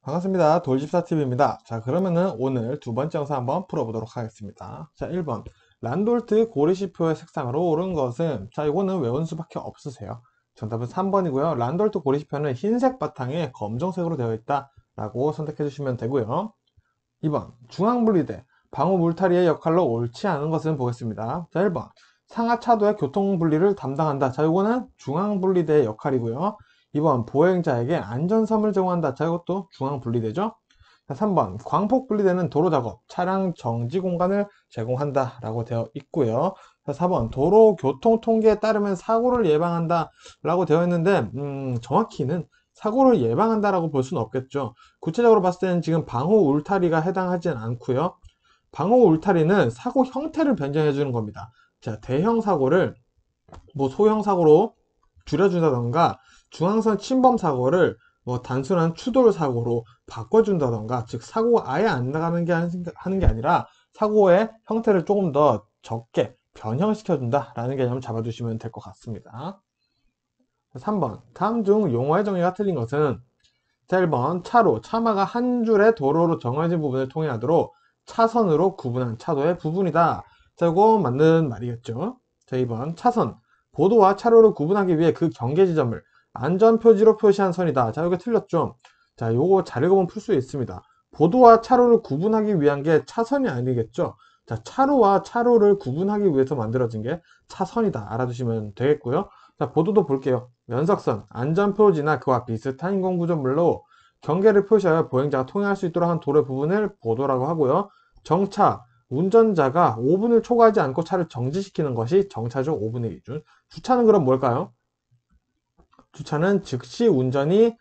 반갑습니다. 돌집사TV입니다. 자, 그러면은 오늘 두 번째 영상 한번 풀어보도록 하겠습니다. 자, 1번. 란돌트 고리시표의 색상으로 옳은 것은, 자, 이거는 외운 수밖에 없으세요. 정답은 3번이고요. 란돌트 고리시표는 흰색 바탕에 검정색으로 되어 있다 라고 선택해 주시면 되고요. 2번. 중앙분리대, 방호 물타리의 역할로 옳지 않은 것은 보겠습니다. 자, 1번. 상하차도의 교통분리를 담당한다. 자, 이거는 중앙분리대의 역할이고요. 2번. 보행자에게 안전섬을 제공한다. 자, 이것도 중앙분리대죠. 자, 3번. 광폭분리대는 도로작업, 차량 정지 공간을 제공한다 라고 되어 있고요. 자, 4번. 도로 교통 통계에 따르면 사고를 예방한다 라고 되어 있는데 정확히는 사고를 예방한다라고 볼 수는 없겠죠. 구체적으로 봤을 때는 지금 방호 울타리가 해당하진 않고요. 방호 울타리는 사고 형태를 변경해 주는 겁니다. 자, 대형 사고를 뭐 소형 사고로 줄여준다던가 중앙선 침범 사고를 뭐 단순한 추돌 사고로 바꿔준다던가, 즉 사고가 아예 안 나가는 게 하는 게 아니라 사고의 형태를 조금 더 적게 변형시켜준다 라는 개념을 잡아주시면 될 것 같습니다. 3번. 다음 중 용어의 정의가 틀린 것은, 자, 1번. 차로, 차마가 한 줄의 도로로 정해진 부분을 통행하도록 차선으로 구분한 차도의 부분이다. 자, 이거 맞는 말이겠죠. 자, 2번. 차선, 보도와 차로를 구분하기 위해 그 경계 지점을 안전표지로 표시한 선이다. 자, 이거 틀렸죠. 자, 요거 잘 읽어보면 풀 수 있습니다. 보도와 차로를 구분하기 위한 게 차선이 아니겠죠. 자, 차로와 차로를 구분하기 위해서 만들어진 게 차선이다. 알아두시면 되겠고요. 자, 보도도 볼게요. 연석선, 안전표지나 그와 비슷한 인공구조물로 경계를 표시하여 보행자가 통행할 수 있도록 한 도로의 부분을 보도라고 하고요. 정차, 운전자가 5분을 초과하지 않고 차를 정지시키는 것이 정차적 5분의 기준. 주차는 그럼 뭘까요? 주차는 즉시 운전이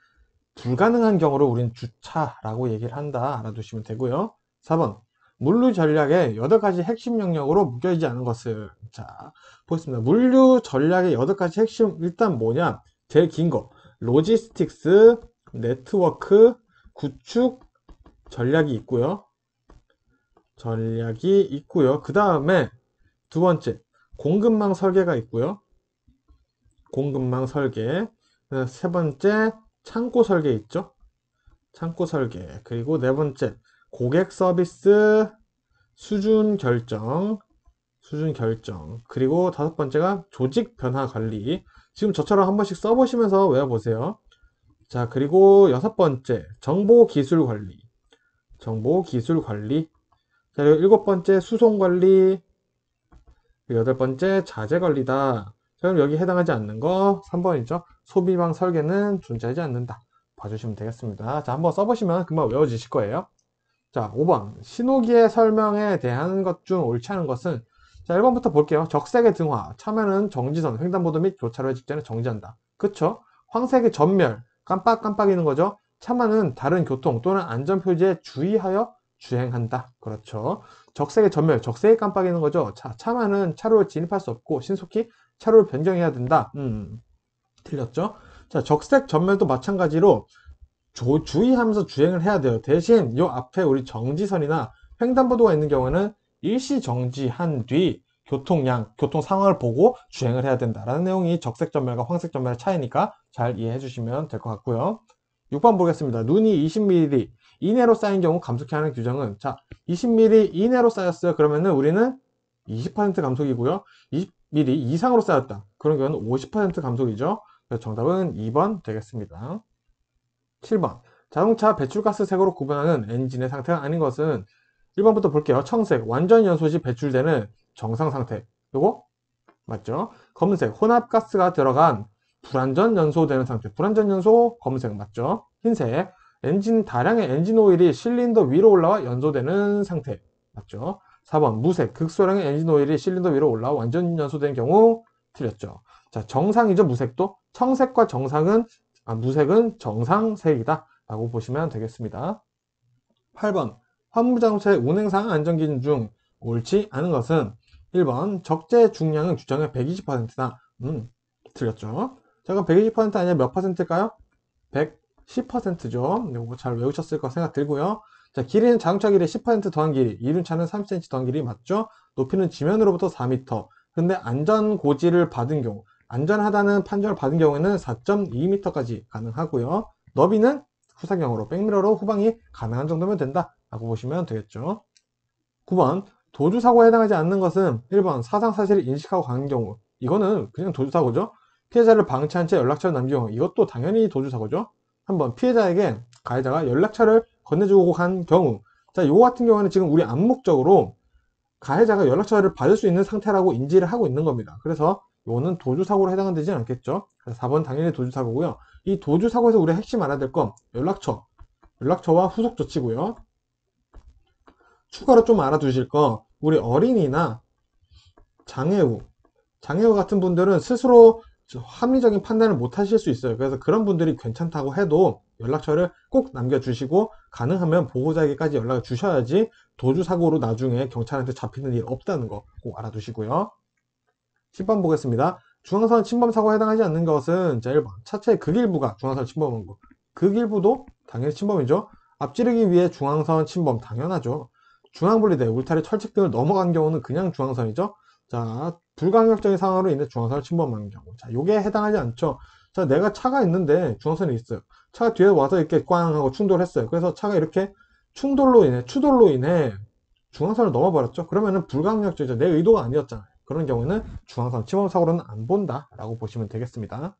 불가능한 경우를 우린 주차라고 얘기를 한다. 알아두시면 되고요. 4번. 물류 전략의 8가지 핵심 영역으로 묶여있지 않은 것을. 자, 보겠습니다. 물류 전략의 8가지 핵심, 일단 뭐냐? 제일 긴 거. 로지스틱스, 네트워크, 구축, 전략이 있고요. 전략이 있고요. 그 다음에 두 번째, 공급망 설계가 있고요. 공급망 설계. 세 번째, 창고 설계 있죠? 창고 설계. 그리고 네 번째, 고객 서비스 수준 결정. 수준 결정. 그리고 다섯 번째가 조직 변화 관리. 지금 저처럼 한 번씩 써보시면서 외워보세요. 자, 그리고 여섯 번째, 정보 기술 관리. 정보 기술 관리. 자, 그리고 일곱 번째, 수송 관리. 그리고 여덟 번째, 자재 관리다. 자, 그럼 여기 해당하지 않는 거 3번이죠. 소비망 설계는 존재하지 않는다. 봐주시면 되겠습니다. 자, 한번 써보시면 금방 외워지실 거예요. 자, 5번. 신호기의 설명에 대한 것 중 옳지 않은 것은, 자, 1번부터 볼게요. 적색의 등화. 차면은 정지선, 횡단보도 및 교차로의 직전에 정지한다. 그쵸? 황색의 전멸. 깜빡깜빡이는 거죠. 차만은 다른 교통 또는 안전표지에 주의하여 주행한다. 그렇죠. 적색의 전멸, 적색이 깜빡이는 거죠. 자, 차만은 차로를 진입할 수 없고 신속히 차로를 변경해야 된다. 틀렸죠? 자, 적색 전멸도 마찬가지로 주의하면서 주행을 해야 돼요. 대신 요 앞에 우리 정지선이나 횡단보도가 있는 경우에는 일시 정지한 뒤 교통 상황을 보고 주행을 해야 된다라는 내용이 적색 전멸과 황색 전멸의 차이니까 잘 이해해 주시면 될 것 같고요. 6번 보겠습니다. 눈이 20mm 이내로 쌓인 경우 감속해야 하는 규정은, 자, 20mm 이내로 쌓였어요. 그러면은 우리는 20% 감속이고요. 20mm 이상으로 쌓였다. 그런 경우는 50% 감속이죠. 그래서 정답은 2번 되겠습니다. 7번. 자동차 배출가스 색으로 구분하는 엔진의 상태가 아닌 것은, 1번부터 볼게요. 청색, 완전 연소 시 배출되는 정상 상태. 요거 맞죠? 검은색, 혼합가스가 들어간 불완전 연소되는 상태. 불완전 연소, 검은색 맞죠? 흰색, 다량의 엔진 오일이 실린더 위로 올라와 연소되는 상태. 맞죠? 4번, 무색, 극소량의 엔진 오일이 실린더 위로 올라와 완전 연소된 경우. 틀렸죠? 자, 정상이죠, 무색도. 청색과 무색은 정상색이다 라고 보시면 되겠습니다. 8번. 화물자동차의 운행상 안전기준 중 옳지 않은 것은, 1번. 적재 중량은 규정의 120%다. 틀렸죠. 자, 그럼 120% 아니라 몇 퍼센트일까요? 110%죠. 이거 잘 외우셨을 거 생각 들고요. 자, 길이는 자동차 길이의 10% 더한 길이, 이륜차는 3cm 더한 길이 맞죠? 높이는 지면으로부터 4m. 근데 안전고지를 받은 경우, 안전하다는 판정을 받은 경우에는 4.2m까지 가능하고요. 너비는 후사경으로 백미러로 후방이 가능한 정도면 된다 라고 보시면 되겠죠. 9번 도주사고에 해당하지 않는 것은 1번 사상사실을 인식하고 가는 경우, 이거는 그냥 도주사고죠. 피해자를 방치한 채 연락처를 남긴 경우, 이것도 당연히 도주사고죠. 한번 피해자에게 가해자가 연락처를 건네주고 간 경우, 자, 요거 같은 경우는 지금 우리 암묵적으로 가해자가 연락처를 받을 수 있는 상태라고 인지를 하고 있는 겁니다. 그래서 이거는 도주사고로 해당은 되지 않겠죠. 그래서 4번 당연히 도주사고고요. 이 도주사고에서 우리가 핵심 알아야 될 건 연락처와 후속 조치고요. 추가로 좀 알아두실 거, 우리 어린이나 장애우 같은 분들은 스스로 합리적인 판단을 못 하실 수 있어요. 그래서 그런 분들이 괜찮다고 해도 연락처를 꼭 남겨주시고 가능하면 보호자에게까지 연락을 주셔야지 도주사고로 나중에 경찰한테 잡히는 일 없다는 거 꼭 알아두시고요. 10번 보겠습니다. 중앙선 침범 사고에 해당하지 않는 것은, 자, 1번 차체의 극일부가 중앙선 침범한 거, 극일부도 당연히 침범이죠. 앞지르기 위해 중앙선 침범 당연하죠. 중앙분리대, 울타리, 철책 등을 넘어간 경우는 그냥 중앙선이죠. 자, 불가항력적인 상황으로 인해 중앙선을 침범하는 경우, 자, 요게 해당하지 않죠. 자, 내가 차가 있는데 중앙선이 있어요. 차가 뒤에 와서 이렇게 꽝 하고 충돌했어요. 그래서 차가 이렇게 추돌로 인해 중앙선을 넘어버렸죠. 그러면은 불가항력적이죠. 내 의도가 아니었잖아요. 그런 경우는 중앙선 침범 사고로는 안 본다 라고 보시면 되겠습니다.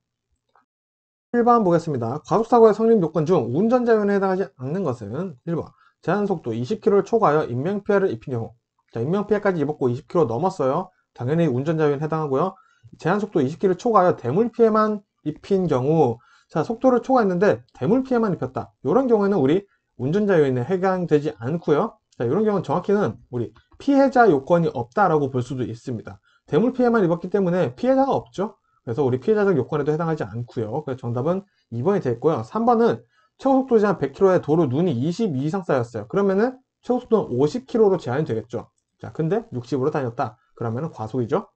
1번 보겠습니다. 과속사고의 성립 요건 중 운전자연에 해당하지 않는 것은 1번 제한속도 20km를 초과하여 인명피해를 입힌 경우, 자, 인명피해까지 입었고 20km 넘었어요. 당연히 운전자연에 해당하고요. 제한속도 20km 초과하여 대물피해만 입힌 경우, 자, 속도를 초과했는데 대물피해만 입혔다. 이런 경우에는 우리 운전자연에 해당되지 않고요. 자, 이런 경우는 정확히는 우리 피해자 요건이 없다라고 볼 수도 있습니다. 대물피해만 입었기 때문에 피해자가 없죠. 그래서 우리 피해자적 요건에도 해당하지 않고요. 그래서 정답은 2번이 됐고요. 3번은 최고속도 제한 100km에 도로 눈이 22 이상 쌓였어요. 그러면은 최고속도는 50km로 제한이 되겠죠. 자, 근데 60으로 다녔다. 그러면은 과속이죠.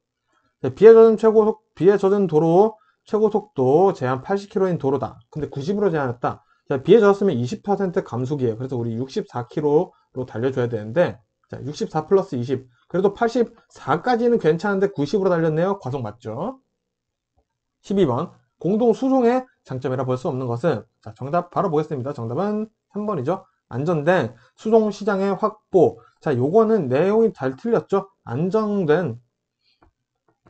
비에 젖은 도로 최고속도 제한 80km인 도로다. 근데 90으로 제한했다. 자, 비에 젖었으면 20% 감속이에요. 그래서 우리 64km로 달려줘야 되는데, 자, 64 플러스 20. 그래도 84까지는 괜찮은데 90으로 달렸네요. 과속 맞죠? 12번. 공동 수송의 장점이라 볼 수 없는 것은, 자, 정답 바로 보겠습니다. 정답은 3번이죠. 안전된 수송 시장의 확보. 자, 요거는 내용이 잘 틀렸죠? 안정된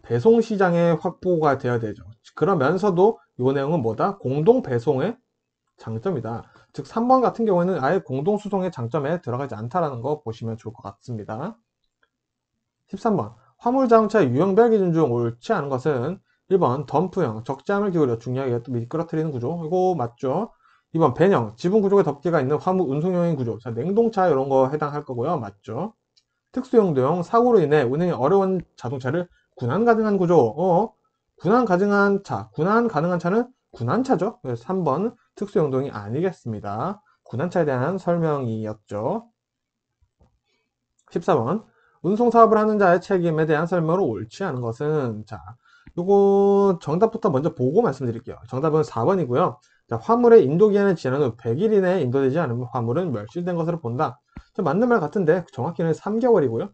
배송 시장의 확보가 되어야 되죠. 그러면서도 요 내용은 뭐다? 공동 배송의 장점이다. 즉 3번 같은 경우에는 아예 공동 수송의 장점에 들어가지 않다라는 거 보시면 좋을 것 같습니다. 13번. 화물자동차의 유형별 기준 중 옳지 않은 것은 1번 덤프형, 적재함을 기울여 중량에 미끄러뜨리는 구조. 이거 맞죠? 2번 배형, 지붕 구조에 덮개가 있는 화물 운송용인 구조. 자, 냉동차 이런 거 해당할 거고요. 맞죠? 특수용도용, 사고로 인해 운행이 어려운 자동차를 군환 가능한 구조. 군환 가능한 차는 군환차죠. 그래서 3번 특수용도용이 아니겠습니다. 군환차에 대한 설명이었죠. 14번. 운송사업을 하는 자의 책임에 대한 설명으로 옳지 않은 것은, 자, 요거 정답부터 먼저 보고 말씀드릴게요. 정답은 4번이고요. 자, 화물의 인도기한을 지난 후 100일 이내에 인도되지 않으면 화물은 멸실된 것으로 본다. 맞는 말 같은데 정확히는 3개월이고요.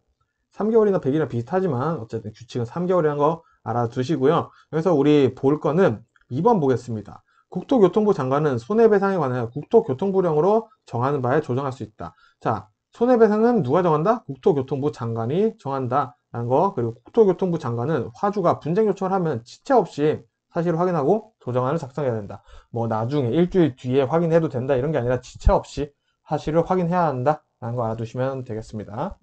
3개월이나 100일이나 비슷하지만 어쨌든 규칙은 3개월이라는 거 알아두시고요. 그래서 우리 볼 거는 2번 보겠습니다. 국토교통부 장관은 손해배상에 관하여 국토교통부령으로 정하는 바에 조정할 수 있다. 자, 손해배상은 누가 정한다? 국토교통부 장관이 정한다 라는 거. 그리고 국토교통부 장관은 화주가 분쟁 요청을 하면 지체 없이 사실을 확인하고 조정안을 작성해야 된다. 뭐 나중에 일주일 뒤에 확인해도 된다 이런 게 아니라 지체 없이 사실을 확인해야 한다 라는 거 알아두시면 되겠습니다.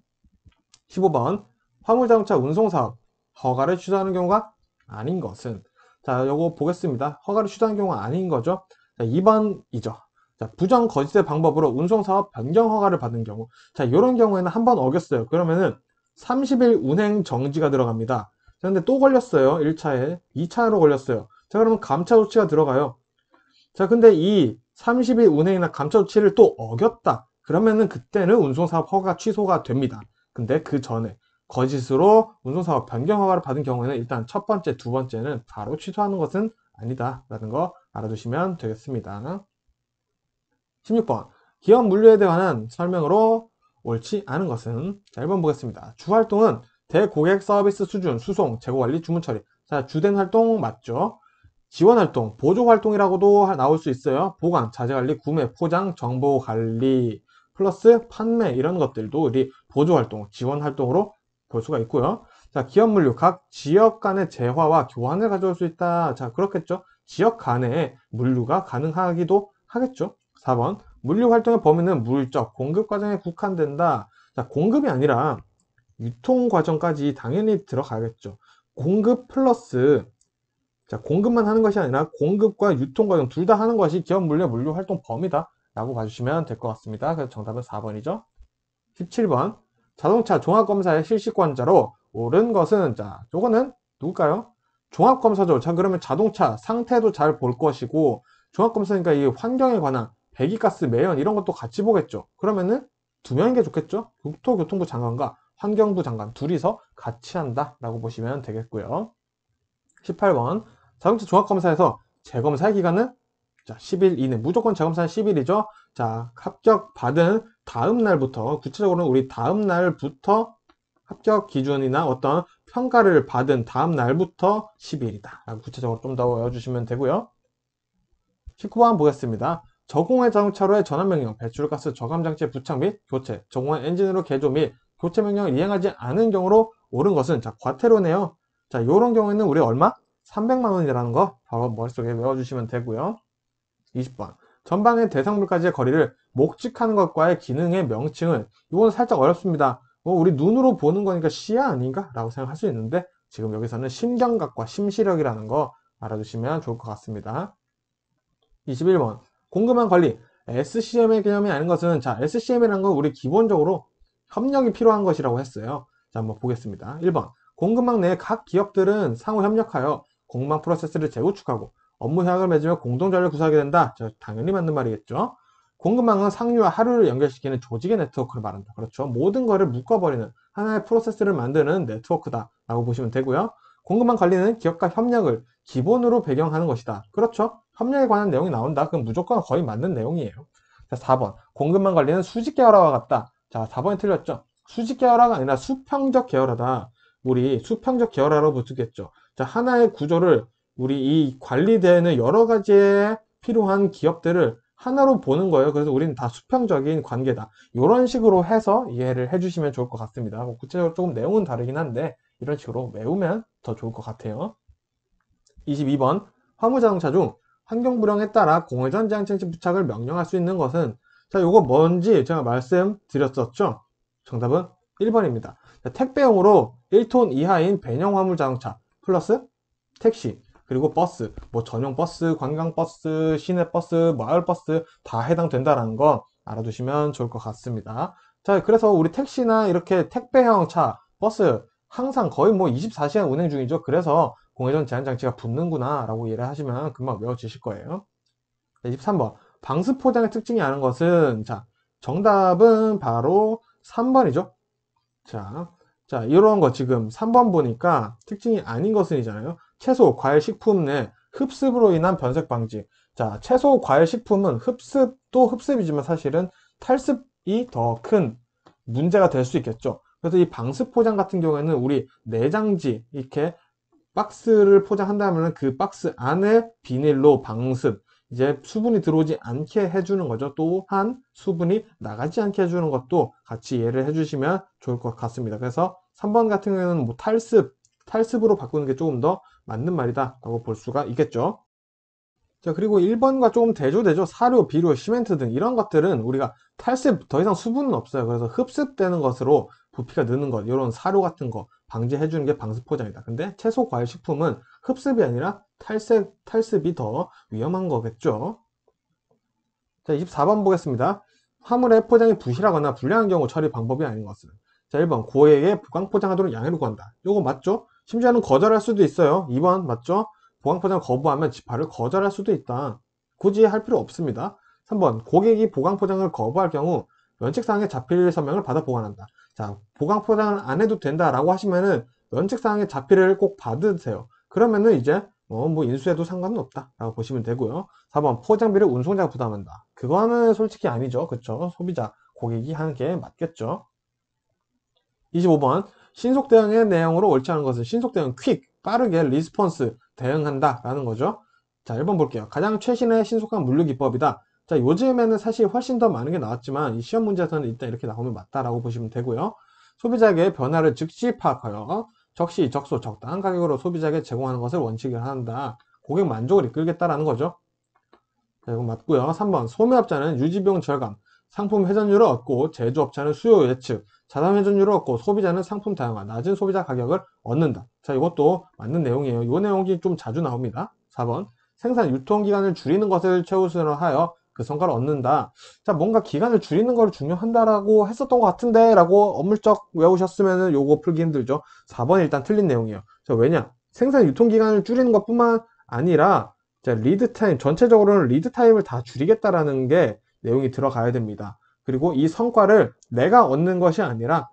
15번. 화물자동차 운송사업 허가를 취소하는 경우가 아닌 것은, 자, 요거 보겠습니다. 허가를 취소하는 경우가 아닌 거죠. 자, 2번이죠. 자, 부정 거짓의 방법으로 운송사업 변경 허가를 받은 경우, 자, 이런 경우에는 한 번 어겼어요. 그러면은 30일 운행 정지가 들어갑니다. 자, 근데 또 걸렸어요. 1차에 2차로 걸렸어요. 자, 그러면 감차 조치가 들어가요. 자, 근데 이 30일 운행이나 감차 조치를 또 어겼다. 그러면은 그때는 운송사업 허가 취소가 됩니다. 근데 그 전에 거짓으로 운송사업 변경 허가를 받은 경우에는 일단 첫 번째, 두 번째는 바로 취소하는 것은 아니다 라는 거 알아두시면 되겠습니다. 16번. 기업 물류에 관한 설명으로 옳지 않은 것은, 자, 1번 보겠습니다. 주활동은 대고객 서비스 수준, 수송, 재고 관리, 주문 처리. 자, 주된 활동 맞죠? 지원활동, 보조활동이라고도 나올 수 있어요. 보관, 자재관리, 구매, 포장, 정보관리, 플러스 판매 이런 것들도 우리 보조활동, 지원활동으로 볼 수가 있고요. 자, 기업물류, 각 지역 간의 재화와 교환을 가져올 수 있다. 자, 그렇겠죠. 지역 간의 물류가 가능하기도 하겠죠. 4번, 물류 활동의 범위는 물적, 공급 과정에 국한된다. 자, 공급이 아니라 유통 과정까지 당연히 들어가겠죠. 공급 플러스, 자, 공급만 하는 것이 아니라 공급과 유통 과정 둘 다 하는 것이 기업 물류 활동 범위다 라고 봐주시면 될 것 같습니다. 그래서 정답은 4번이죠. 17번, 자동차 종합검사의 실시권자로 옳은 것은, 자, 요거는 누굴까요? 종합검사죠. 자, 그러면 자동차 상태도 잘 볼 것이고, 종합검사니까 이 환경에 관한 배기가스, 매연 이런 것도 같이 보겠죠. 그러면은 두 명인 게 좋겠죠. 국토교통부 장관과 환경부 장관 둘이서 같이 한다 라고 보시면 되겠고요. 18번, 자동차 종합검사에서 재검사의 기간은, 자, 10일 이내, 무조건 재검사는 10일이죠. 자, 합격 받은 다음 날부터, 구체적으로는 우리 다음 날부터 합격 기준이나 어떤 평가를 받은 다음 날부터 10일이다 라고 구체적으로 좀 더 외워주시면 되고요. 19번 보겠습니다. 저공해 자동차로의 전환명령, 배출가스 저감장치의 부착 및 교체, 저공해 엔진으로 개조 및 교체 명령을 이행하지 않은 경우로 옳은 것은, 자, 과태료네요. 자, 요런 경우에는 우리 얼마? 300만 원이라는 거 바로 머릿속에 외워주시면 되고요. 20번. 전방의 대상물까지의 거리를 목직하는 것과의 기능의 명칭은, 이건 살짝 어렵습니다. 우리 눈으로 보는 거니까 시야 아닌가? 라고 생각할 수 있는데, 지금 여기서는 심경각과 심시력이라는 거 알아두시면 좋을 것 같습니다. 21번. 공급망 관리. SCM의 개념이 아닌 것은, 자, SCM이라는 건 우리 기본적으로 협력이 필요한 것이라고 했어요. 자, 한번 보겠습니다. 1번. 공급망 내 각 기업들은 상호 협력하여 공급망 프로세스를 재구축하고 업무 협약을 맺으며 공동전략을 구사하게 된다. 자, 당연히 맞는 말이겠죠. 공급망은 상류와 하류를 연결시키는 조직의 네트워크를 말한다. 그렇죠. 모든 거를 묶어버리는 하나의 프로세스를 만드는 네트워크다 라고 보시면 되고요. 공급망 관리는 기업과 협력을 기본으로 배경하는 것이다. 그렇죠. 협력에 관한 내용이 나온다. 그럼 무조건 거의 맞는 내용이에요. 자, 4번. 공급망 관리는 수직 계열화와 같다. 자, 4번이 틀렸죠. 수직 계열화가 아니라 수평적 계열화다. 우리 수평적 계열화로 붙겠죠. 자, 하나의 구조를, 우리 이 관리되는 여러 가지에 필요한 기업들을 하나로 보는 거예요. 그래서 우리는 다 수평적인 관계다. 이런 식으로 해서 이해를 해주시면 좋을 것 같습니다. 구체적으로 조금 내용은 다르긴 한데 이런 식으로 외우면 더 좋을 것 같아요. 22번. 화물자동차 중 환경불량에 따라 공회전지항장치 부착을 명령할 수 있는 것은, 자, 요거 뭔지 제가 말씀드렸었죠. 정답은 1번입니다. 택배용으로 1톤 이하인 배영 화물자동차 플러스 택시, 그리고 버스, 뭐 전용 버스, 관광버스, 시내버스, 마을버스 다 해당된다는 거 알아두시면 좋을 것 같습니다. 자, 그래서 우리 택시나 이렇게 택배형 차, 버스 항상 거의 뭐 24시간 운행 중이죠. 그래서 공회전 제한장치가 붙는구나 라고 이해를 하시면 금방 외워지실 거예요. 23번. 방수 포장의 특징이 아는 것은, 자, 정답은 바로 3번이죠. 자, 이런 거 지금 3번 보니까 특징이 아닌 것은이잖아요. 채소, 과일, 식품 내 흡습으로 인한 변색 방지. 자, 채소, 과일, 식품은 흡습도 흡습이지만 사실은 탈습이 더 큰 문제가 될 수 있겠죠. 그래서 이 방수 포장 같은 경우에는 우리 내장지, 이렇게 박스를 포장한다면 그 박스 안에 비닐로 방습, 이제 수분이 들어오지 않게 해주는 거죠. 또한 수분이 나가지 않게 해주는 것도 같이 이해를 해주시면 좋을 것 같습니다. 그래서 3번 같은 경우에는 뭐 탈습으로 바꾸는 게 조금 더 맞는 말이다 라고 볼 수가 있겠죠. 자, 그리고 1번과 조금 대조되죠. 사료, 비료, 시멘트 등 이런 것들은 우리가 탈습, 더 이상 수분은 없어요. 그래서 흡습되는 것으로 부피가 느는 것, 이런 사료 같은 거 방지해 주는 게 방수 포장이다. 근데 채소, 과일, 식품은 흡습이 아니라 탈습이 더 위험한 거겠죠. 자, 24번 보겠습니다. 화물의 포장이 부실하거나 불량한 경우 처리 방법이 아닌 것은. 자, 1번 고액의 보강 포장하도록 양해를 구한다. 요거 맞죠? 심지어는 거절할 수도 있어요. 2번 맞죠? 보강 포장 거부하면 집화를 거절할 수도 있다. 굳이 할 필요 없습니다. 3번 고객이 보강 포장을 거부할 경우 면책사항의 자필 서명을 받아 보관한다. 자, 보강 포장을 안 해도 된다라고 하시면은 면책사항의 자필을 꼭 받으세요. 그러면은 이제 뭐 인수해도 상관은 없다 라고 보시면 되고요. 4번 포장비를 운송자가 부담한다. 그거는 솔직히 아니죠. 그쵸? 소비자, 고객이 하는 게 맞겠죠. 25번 신속 대응의 내용으로 옳지 않은 것은, 신속 대응, 퀵, 빠르게 리스폰스 대응한다 라는 거죠. 자, 1번 볼게요. 가장 최신의 신속한 물류 기법이다. 자, 요즘에는 사실 훨씬 더 많은 게 나왔지만 이 시험 문제에서는 일단 이렇게 나오면 맞다라고 보시면 되고요. 소비자에게 변화를 즉시 파악하여 적시, 적소, 적당한 가격으로 소비자에게 제공하는 것을 원칙으로 한다. 고객 만족을 이끌겠다라는 거죠. 자, 이건 맞고요. 3번 소매업자는 유지비용 절감, 상품 회전율을 얻고 제조업자는 수요 예측, 자산 회전율을 얻고 소비자는 상품 다양화, 낮은 소비자 가격을 얻는다. 자, 이것도 맞는 내용이에요. 이 내용이 좀 자주 나옵니다. 4번 생산 유통기간을 줄이는 것을 최우선으로 하여 그 성과를 얻는다. 자, 뭔가 기간을 줄이는 걸 중요한다라고 했었던 것 같은데 라고 어물쩍 외우셨으면 요거 풀기 힘들죠. 4번이 일단 틀린 내용이에요. 자, 왜냐? 생산 유통기간을 줄이는 것 뿐만 아니라 자, 리드 타임, 전체적으로는 리드 타임을 다 줄이겠다라는 게 내용이 들어가야 됩니다. 그리고 이 성과를 내가 얻는 것이 아니라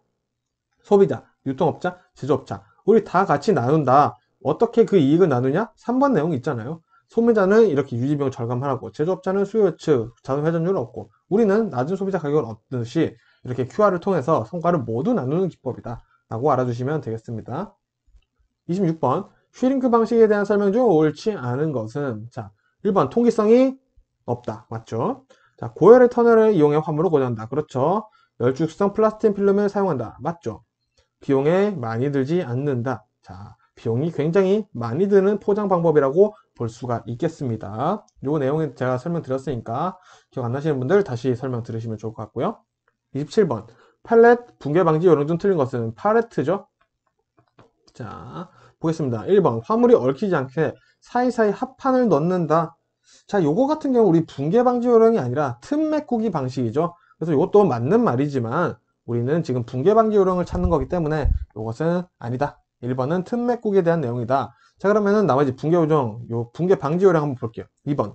소비자, 유통업자, 제조업자, 우리 다 같이 나눈다. 어떻게 그 이익을 나누냐? 3번 내용 있잖아요. 소비자는 이렇게 유지비용 절감하라고, 제조업자는 수요 예측, 자산 회전율을 얻고, 우리는 낮은 소비자 가격을 얻듯이 이렇게 QR을 통해서 성과를 모두 나누는 기법이다 라고 알아주시면 되겠습니다. 26번 슈링크 방식에 대한 설명 중 옳지 않은 것은, 자, 1번 통기성이 없다. 맞죠? 자, 고열의 터널을 이용해 화물을 고정한다. 그렇죠? 열축성 플라스틱 필름을 사용한다. 맞죠? 비용에 많이 들지 않는다. 자, 비용이 굉장히 많이 드는 포장 방법이라고 볼 수가 있겠습니다. 요 내용은 제가 설명드렸으니까 기억 안 나시는 분들 다시 설명 들으시면 좋을 것 같고요. 27번 팔렛 붕괴 방지 요령 중 틀린 것은 팔레트죠. 자, 보겠습니다. 1번 화물이 얽히지 않게 사이사이 합판을 넣는다. 자, 요거 같은 경우 우리 붕괴 방지 요령이 아니라 틈 메꾸기 방식이죠. 그래서 이것도 맞는 말이지만 우리는 지금 붕괴 방지 요령을 찾는 거기 때문에 이것은 아니다. 1번은 틈 메꾸기에 대한 내용이다. 자, 그러면은 나머지 붕괴 요령, 요 붕괴 방지 요령 한번 볼게요. 2번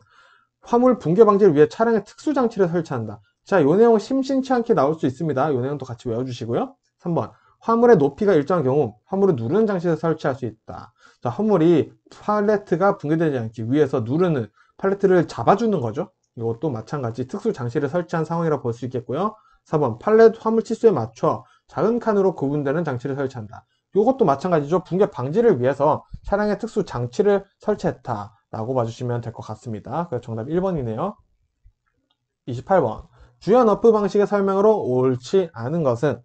화물 붕괴 방지를 위해 차량에 특수 장치를 설치한다. 자, 요 내용은 심심치 않게 나올 수 있습니다. 요 내용도 같이 외워주시고요. 3번 화물의 높이가 일정한 경우 화물을 누르는 장치를 설치할 수 있다. 자, 화물이 팔레트가 붕괴되지 않기 위해서 누르는 팔레트를 잡아주는 거죠. 이것도 마찬가지 특수 장치를 설치한 상황이라고 볼 수 있겠고요. 4번 팔렛 화물 치수에 맞춰 작은 칸으로 구분되는 장치를 설치한다. 이것도 마찬가지죠. 붕괴 방지를 위해서 차량에 특수 장치를 설치했다 라고 봐주시면 될 것 같습니다. 그래서 정답 1번이네요 28번 주연 어프 방식의 설명으로 옳지 않은 것은,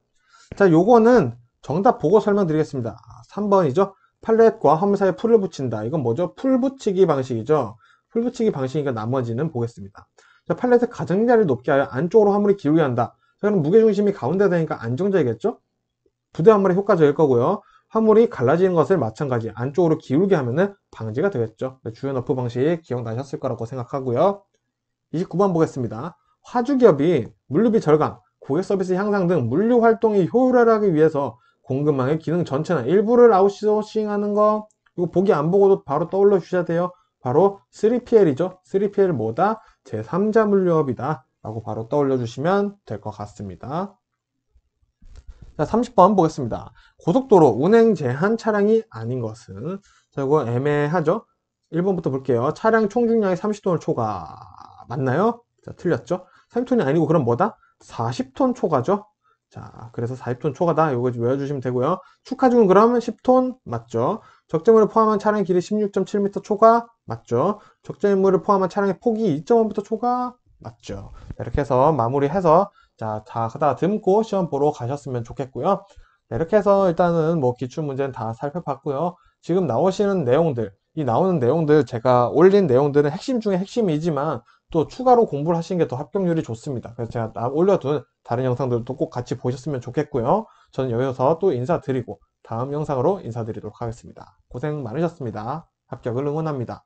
자, 요거는 정답 보고 설명드리겠습니다. 3번이죠. 팔렛과 화물 사이에 풀을 붙인다. 이건 뭐죠? 풀 붙이기 방식이죠. 풀 붙이기 방식이니까 나머지는 보겠습니다. 자, 팔렛의 가장자리를 높게 하여 안쪽으로 화물이 기울게 한다. 자, 그럼 무게중심이 가운데 되니까 안정적이겠죠? 부대 화물에 효과적일 거고요. 화물이 갈라지는 것을 마찬가지 안쪽으로 기울게 하면은 방지가 되겠죠. 주연 어프 방식 기억나셨을 거라고 생각하고요. 29번 보겠습니다. 화주기업이 물류비 절감, 고객 서비스 향상 등 물류 활동이 효율화를 하기 위해서 공급망의 기능 전체나 일부를 아웃소싱하는 거, 이거 보기 안 보고도 바로 떠올려 주셔야 돼요. 바로 3PL이죠. 3PL 뭐다? 제3자 물류업이다 라고 바로 떠올려 주시면 될 것 같습니다. 자, 30번 보겠습니다. 고속도로 운행 제한 차량이 아닌 것은, 자, 이거 애매하죠? 1번부터 볼게요. 차량 총 중량이 30톤을 초과. 맞나요? 자, 틀렸죠? 30톤이 아니고 그럼 뭐다? 40톤 초과죠? 자, 그래서 40톤 초과다. 이거 외워주시면 되고요. 축하중은 그러면 10톤 맞죠? 적재물을 포함한 차량의 길이 16.7m 초과 맞죠? 적재물을 포함한 차량의 폭이 2.5m 초과 맞죠? 이렇게 해서 마무리해서 자, 다 다듬고 시험 보러 가셨으면 좋겠고요. 네, 이렇게 해서 일단은 뭐 기출문제는 다 살펴봤고요. 지금 나오시는 내용들, 이 나오는 내용들 제가 올린 내용들은 핵심 중에 핵심이지만 또 추가로 공부를 하시는 게 더 합격률이 좋습니다. 그래서 제가 올려둔 다른 영상들도 꼭 같이 보셨으면 좋겠고요. 저는 여기서 또 인사드리고 다음 영상으로 인사드리도록 하겠습니다. 고생 많으셨습니다. 합격을 응원합니다.